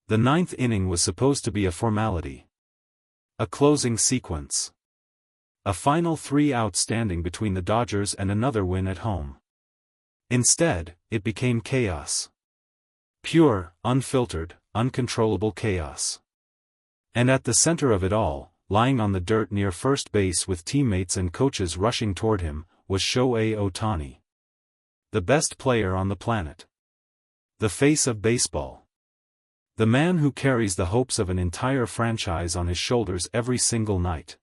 The ninth inning was supposed to be a formality. A closing sequence. A final 3-out standing between the Dodgers and another win at home. Instead, it became chaos. Pure, unfiltered, uncontrollable chaos. And at the center of it all, lying on the dirt near first base with teammates and coaches rushing toward him, was Shohei Ohtani. The best player on the planet. The face of baseball. The man who carries the hopes of an entire franchise on his shoulders every single night.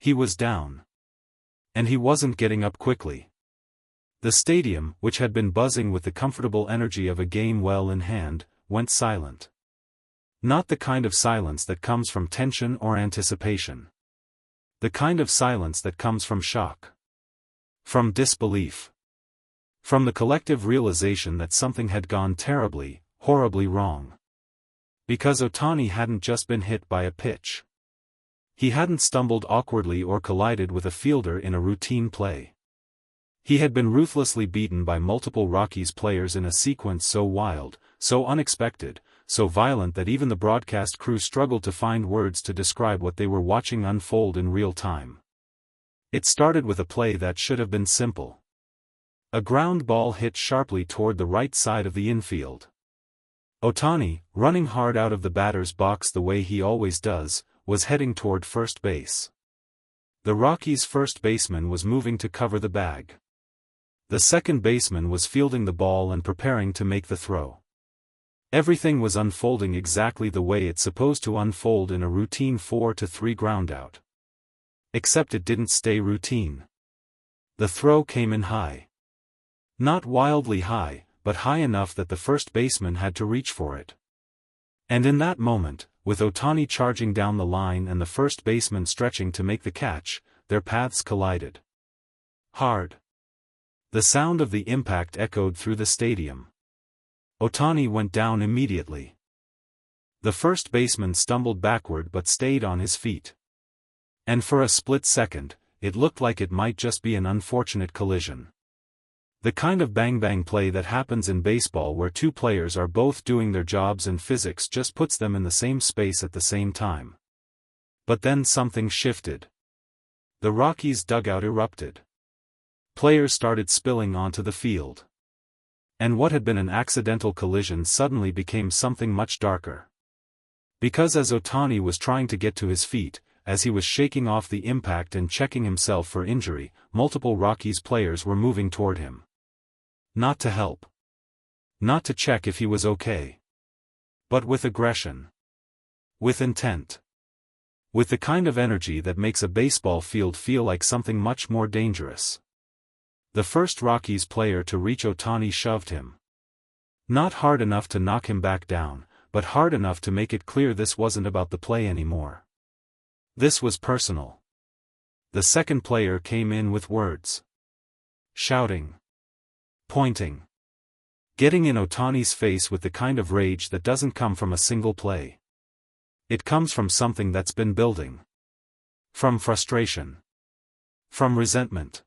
He was down. And he wasn't getting up quickly. The stadium, which had been buzzing with the comfortable energy of a game well in hand, went silent. Not the kind of silence that comes from tension or anticipation. The kind of silence that comes from shock. From disbelief. From the collective realization that something had gone terribly, horribly wrong. Because Ohtani hadn't just been hit by a pitch. He hadn't stumbled awkwardly or collided with a fielder in a routine play. He had been ruthlessly beaten by multiple Rockies players in a sequence so wild, so unexpected, so violent that even the broadcast crew struggled to find words to describe what they were watching unfold in real time. It started with a play that should have been simple. A ground ball hit sharply toward the right side of the infield. Ohtani, running hard out of the batter's box the way he always does, was heading toward first base. The Rockies' first baseman was moving to cover the bag. The second baseman was fielding the ball and preparing to make the throw. Everything was unfolding exactly the way it's supposed to unfold in a routine 4-3 groundout. Except it didn't stay routine. The throw came in high. Not wildly high, but high enough that the first baseman had to reach for it. And in that moment, with Ohtani charging down the line and the first baseman stretching to make the catch, their paths collided. Hard. The sound of the impact echoed through the stadium. Ohtani went down immediately. The first baseman stumbled backward but stayed on his feet. And for a split second, it looked like it might just be an unfortunate collision. The kind of bang-bang play that happens in baseball where two players are both doing their jobs and physics just puts them in the same space at the same time. But then something shifted. The Rockies' dugout erupted. Players started spilling onto the field. And what had been an accidental collision suddenly became something much darker. Because as Ohtani was trying to get to his feet, as he was shaking off the impact and checking himself for injury, multiple Rockies players were moving toward him. Not to help. Not to check if he was okay. But with aggression. With intent. With the kind of energy that makes a baseball field feel like something much more dangerous. The first Rockies player to reach Ohtani shoved him. Not hard enough to knock him back down, but hard enough to make it clear this wasn't about the play anymore. This was personal. The second player came in with words. Shouting. Pointing. Getting in Ohtani's face with the kind of rage that doesn't come from a single play. It comes from something that's been building. From frustration. From resentment.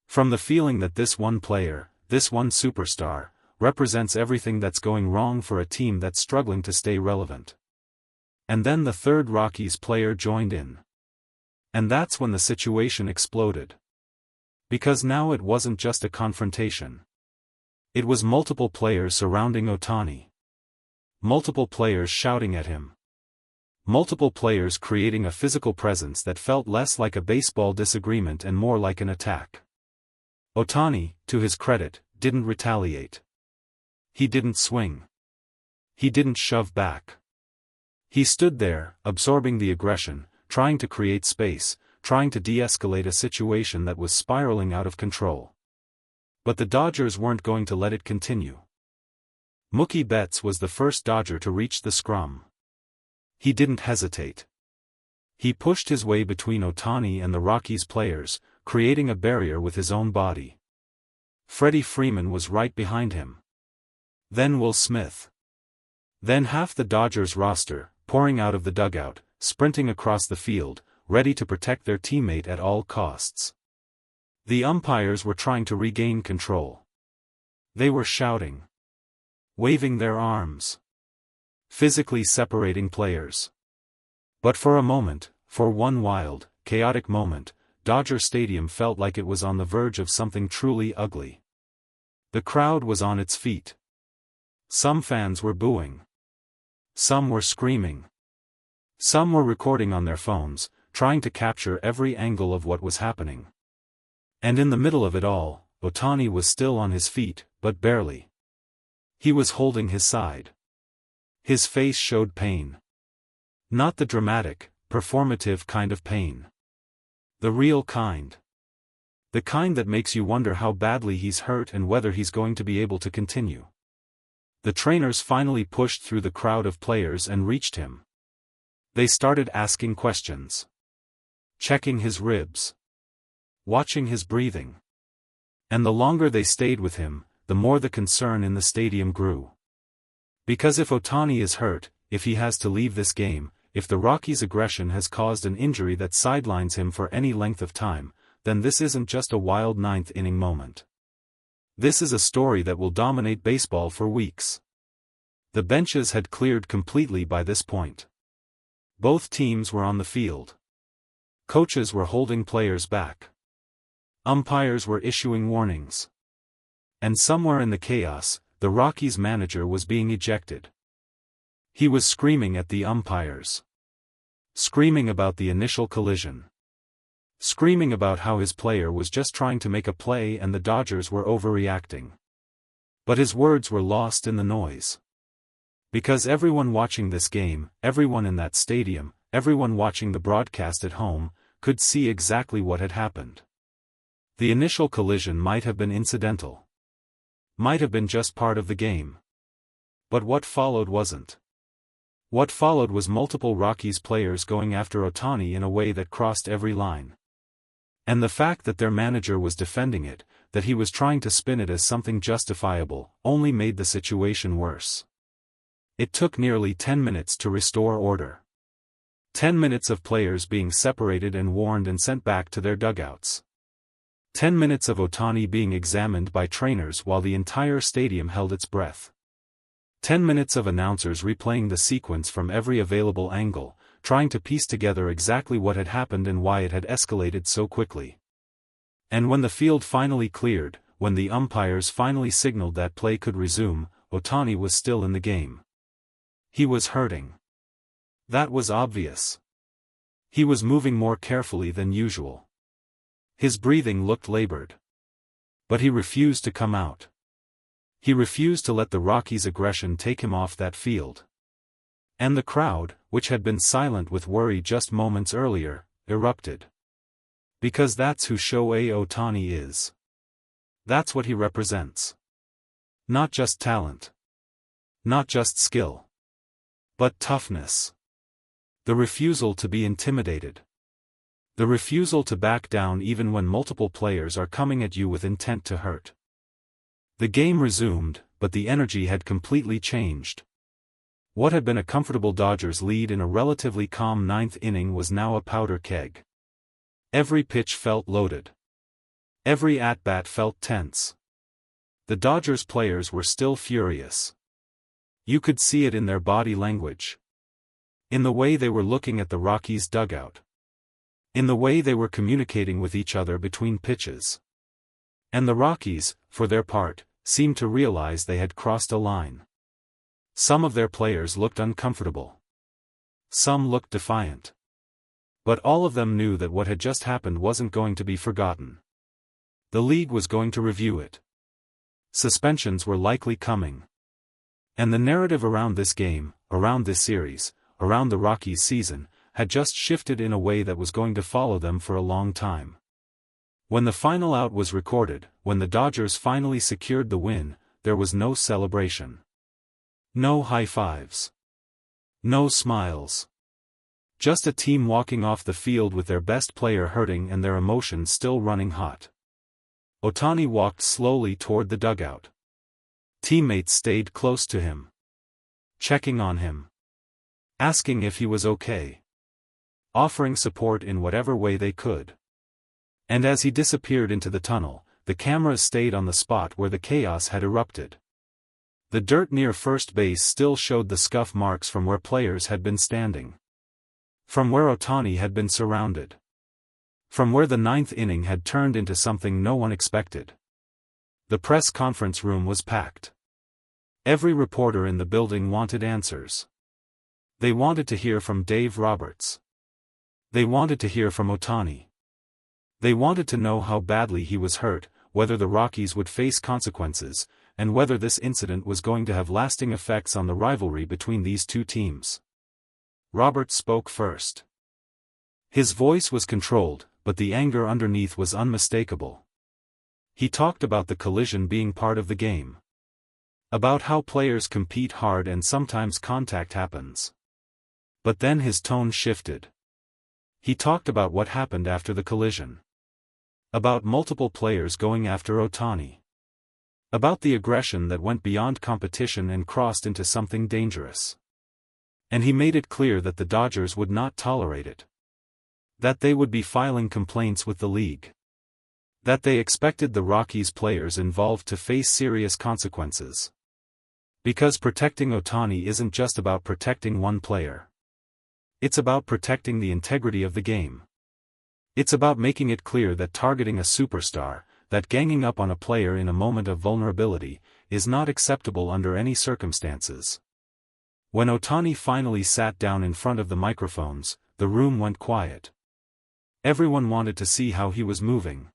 From the feeling that this one player, this one superstar, represents everything that's going wrong for a team that's struggling to stay relevant. And then the third Rockies player joined in. And that's when the situation exploded. Because now it wasn't just a confrontation. It was multiple players surrounding Ohtani. Multiple players shouting at him. Multiple players creating a physical presence that felt less like a baseball disagreement and more like an attack. Ohtani, to his credit, didn't retaliate. He didn't swing. He didn't shove back. He stood there, absorbing the aggression, trying to create space, trying to de-escalate a situation that was spiraling out of control. But the Dodgers weren't going to let it continue. Mookie Betts was the first Dodger to reach the scrum. He didn't hesitate. He pushed his way between Ohtani and the Rockies players, creating a barrier with his own body. Freddie Freeman was right behind him. Then Will Smith. Then half the Dodgers roster, pouring out of the dugout, sprinting across the field, ready to protect their teammate at all costs. The umpires were trying to regain control. They were shouting. Waving their arms. physically separating players. But for a moment, for one wild, chaotic moment, Dodger Stadium felt like it was on the verge of something truly ugly. The crowd was on its feet. Some fans were booing. Some were screaming. Some were recording on their phones, trying to capture every angle of what was happening. And in the middle of it all, Ohtani was still on his feet, but barely. He was holding his side. His face showed pain. Not the dramatic, performative kind of pain. The real kind. The kind that makes you wonder how badly he's hurt and whether he's going to be able to continue. The trainers finally pushed through the crowd of players and reached him. They started asking questions. Checking his ribs. Watching his breathing. And the longer they stayed with him, the more the concern in the stadium grew. Because if Ohtani is hurt, if he has to leave this game, if the Rockies' aggression has caused an injury that sidelines him for any length of time, then this isn't just a wild ninth-inning moment. This is a story that will dominate baseball for weeks. The benches had cleared completely by this point. Both teams were on the field. Coaches were holding players back. Umpires were issuing warnings. And somewhere in the chaos, the Rockies' manager was being ejected. He was screaming at the umpires. Screaming about the initial collision. Screaming about how his player was just trying to make a play and the Dodgers were overreacting. But his words were lost in the noise. Because everyone watching this game, everyone in that stadium, everyone watching the broadcast at home, could see exactly what had happened. The initial collision might have been incidental. Might have been just part of the game. But what followed wasn't. What followed was multiple Rockies players going after Ohtani in a way that crossed every line. And the fact that their manager was defending it, that he was trying to spin it as something justifiable, only made the situation worse. It took nearly 10 minutes to restore order. 10 minutes of players being separated and warned and sent back to their dugouts. 10 minutes of Ohtani being examined by trainers while the entire stadium held its breath. 10 minutes of announcers replaying the sequence from every available angle, trying to piece together exactly what had happened and why it had escalated so quickly. And when the field finally cleared, when the umpires finally signaled that play could resume, Ohtani was still in the game. He was hurting. That was obvious. He was moving more carefully than usual. His breathing looked labored. But he refused to come out. He refused to let the Rockies' aggression take him off that field. And the crowd, which had been silent with worry just moments earlier, erupted. Because that's who Shohei Ohtani is. That's what he represents. Not just talent. Not just skill. But toughness. The refusal to be intimidated. The refusal to back down even when multiple players are coming at you with intent to hurt. The game resumed, but the energy had completely changed. What had been a comfortable Dodgers lead in a relatively calm ninth inning was now a powder keg. Every pitch felt loaded. Every at-bat felt tense. The Dodgers players were still furious. You could see it in their body language. In the way they were looking at the Rockies' dugout. In the way they were communicating with each other between pitches. And the Rockies, for their part, seemed to realize they had crossed a line. Some of their players looked uncomfortable. Some looked defiant. But all of them knew that what had just happened wasn't going to be forgotten. The league was going to review it. Suspensions were likely coming. And the narrative around this game, around this series, around the Rockies season, had just shifted in a way that was going to follow them for a long time. When the final out was recorded, when the Dodgers finally secured the win, there was no celebration. No high fives. No smiles. Just a team walking off the field with their best player hurting and their emotions still running hot. Ohtani walked slowly toward the dugout. Teammates stayed close to him. Checking on him. Asking if he was okay. Offering support in whatever way they could. And as he disappeared into the tunnel, the cameras stayed on the spot where the chaos had erupted. The dirt near first base still showed the scuff marks from where players had been standing. From where Ohtani had been surrounded. From where the ninth inning had turned into something no one expected. The press conference room was packed. Every reporter in the building wanted answers. They wanted to hear from Dave Roberts. They wanted to hear from Ohtani. They wanted to know how badly he was hurt, whether the Rockies would face consequences, and whether this incident was going to have lasting effects on the rivalry between these two teams. Roberts spoke first. His voice was controlled, but the anger underneath was unmistakable. He talked about the collision being part of the game. About how players compete hard and sometimes contact happens. But then his tone shifted. He talked about what happened after the collision. About multiple players going after Ohtani. About the aggression that went beyond competition and crossed into something dangerous. And he made it clear that the Dodgers would not tolerate it. That they would be filing complaints with the league. That they expected the Rockies players involved to face serious consequences. Because protecting Ohtani isn't just about protecting one player. It's about protecting the integrity of the game. It's about making it clear that targeting a superstar, that ganging up on a player in a moment of vulnerability, is not acceptable under any circumstances. When Ohtani finally sat down in front of the microphones, the room went quiet. Everyone wanted to see how he was moving.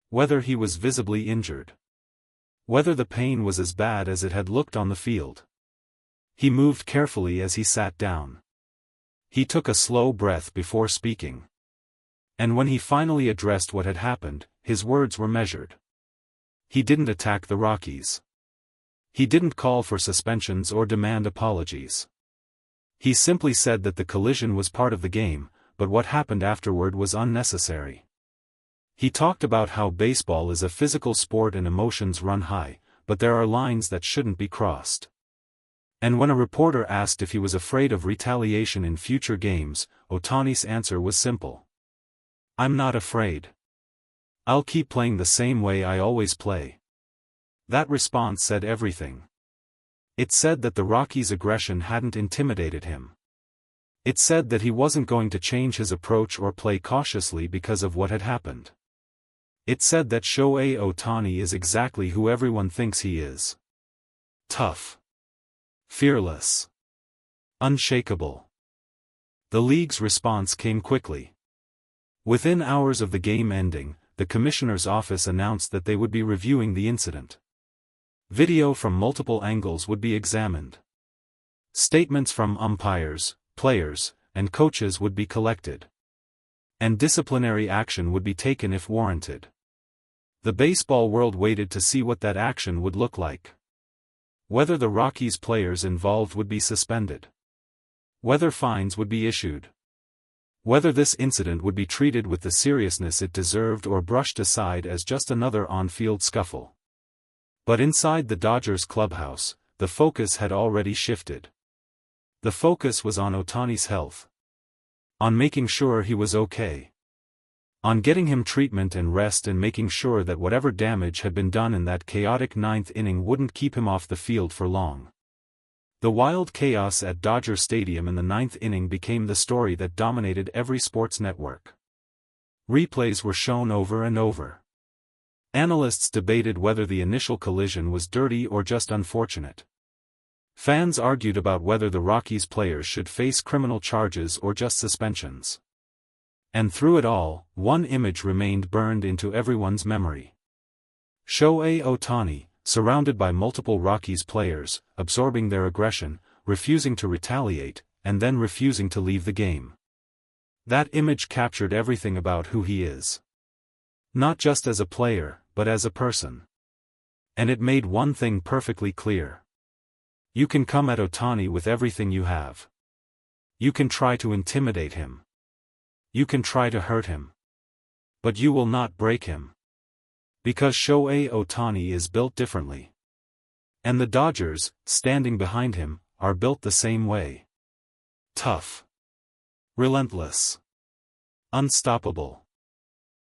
Whether he was visibly injured. Whether the pain was as bad as it had looked on the field. He moved carefully as he sat down. He took a slow breath before speaking. And when he finally addressed what had happened, his words were measured. He didn't attack the Rockies. He didn't call for suspensions or demand apologies. He simply said that the collision was part of the game, but what happened afterward was unnecessary. He talked about how baseball is a physical sport and emotions run high, but there are lines that shouldn't be crossed. And when a reporter asked if he was afraid of retaliation in future games, Ohtani's answer was simple. I'm not afraid. I'll keep playing the same way I always play. That response said everything. It said that the Rockies' aggression hadn't intimidated him. It said that he wasn't going to change his approach or play cautiously because of what had happened. It said that Shohei Ohtani is exactly who everyone thinks he is. Tough. Fearless. Unshakable. The league's response came quickly. Within hours of the game ending, the commissioner's office announced that they would be reviewing the incident. Video from multiple angles would be examined. Statements from umpires, players, and coaches would be collected. And disciplinary action would be taken if warranted. The baseball world waited to see what that action would look like. Whether the Rockies players involved would be suspended. Whether fines would be issued. Whether this incident would be treated with the seriousness it deserved or brushed aside as just another on-field scuffle. But inside the Dodgers clubhouse, the focus had already shifted. The focus was on Ohtani's health. On making sure he was okay. On getting him treatment and rest and making sure that whatever damage had been done in that chaotic ninth inning wouldn't keep him off the field for long. The wild chaos at Dodger Stadium in the ninth inning became the story that dominated every sports network. Replays were shown over and over. Analysts debated whether the initial collision was dirty or just unfortunate. Fans argued about whether the Rockies players should face criminal charges or just suspensions. And through it all, one image remained burned into everyone's memory. Shohei Ohtani, surrounded by multiple Rockies players, absorbing their aggression, refusing to retaliate, and then refusing to leave the game. That image captured everything about who he is. Not just as a player, but as a person. And it made one thing perfectly clear. You can come at Ohtani with everything you have. You can try to intimidate him. You can try to hurt him. But you will not break him. Because Shohei Ohtani is built differently. And the Dodgers, standing behind him, are built the same way. Tough. Relentless. Unstoppable.